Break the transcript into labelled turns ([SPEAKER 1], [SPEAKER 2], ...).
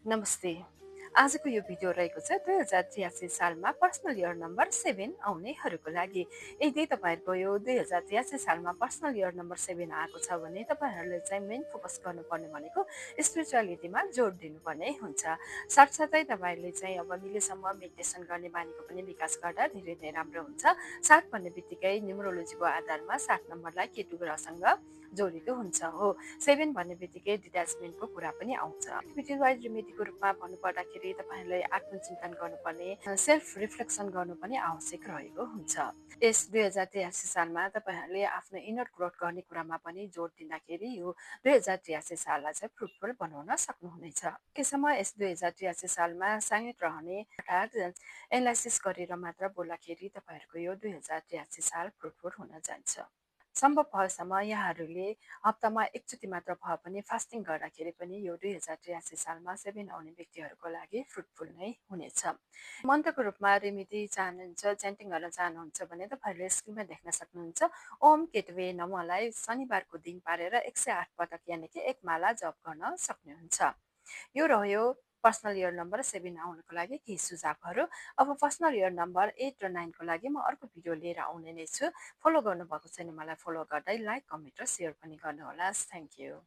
[SPEAKER 1] नमस्ते। आजको यो भिडियो रहेको छ 2083 सालमा पर्सनल इयर नम्बर 7 आउनेहरूको लागि। यदि तपाईँहरूको यो 2083 सालमा पर्सनल इयर नम्बर 7 आएको छ भने तपाईँहरूले चाहिँ मेन फोकस गर्नुपर्ने भनेको स्पिरिचुअलिटीमा जोड दिनुपर्ने हुन्छ। साथसाथै तपाईँहरूले चाहिँ अब मिलेसम्म मेडिटेसन गर्ने बानीको पनि विकास गर्दा धेरै नै राम्रो हुन्छ। 7 भन्ने बित्तिकै न्युमरोलोजीको आधारमा 7 नम्बरलाई केतु ग्रहसँग जोडिएको हुन्छ हो। 7 भन्ने बित्तिकै डिट्याचमेन्टको कुरा पनि आउँछ। एक्टिभिटी वाइज रेमेडीको रूपमा भन्नुपर्दाखेरि तपाईँहरूले आत्मचिन्तन गर्नुपर्ने, सेल्फ रिफ्लेक्सन गर्नु पनि आवश्यक रहेको हुन्छ। यस 2083 सालमा तपाईँहरूले आफ्नो इनर ग्रोथ गर्ने कुरामा पनि जोड दिँदाखेरि यो 2083 साललाई चाहिँ फ्रुटफुल बनाउन सक्नुहुनेछ। केसम्म यस 2083 सालमा साङ्गेत रहने अर्थात् एनालाइसिस गरेर मात्र बोल्दाखेरि तपाईँहरूको यो 2083 साल फ्रुटफुल हुन जान्छ। सम्भव भएसम्म यहाँहरूले हप्तामा एकचोटि मात्र भए पनि फास्टिङ गर्दाखेरि पनि यो 2083 सालमा 7 आउने व्यक्तिहरूको लागि फ्रुटफुल नै हुनेछ। मन्त्रको रूपमा रेमेडी चाहनुहुन्छ, च्यान्टिङ गर्न चाहनुहुन्छ भने तपाईँहरूले स्क्रिनमा देख्न सक्नुहुन्छ ओम केटवे नमलाई शनिबारको दिन पारेर 108 पटक यानि कि एक माला जप गर्न सक्नुहुन्छ। यो रह्यो पर्सनल इयर नम्बर 7 आउनको लागि केही सुझावहरू। अब पर्सनल इयर नम्बर 8 र 9 को लागि म अर्को भिडियो लिएर आउने नै छु। फलो गर्नुभएको छैन मलाई फलो गर्दै लाइक, कमेन्ट र सेयर पनि गर्नुहोला। Thank you.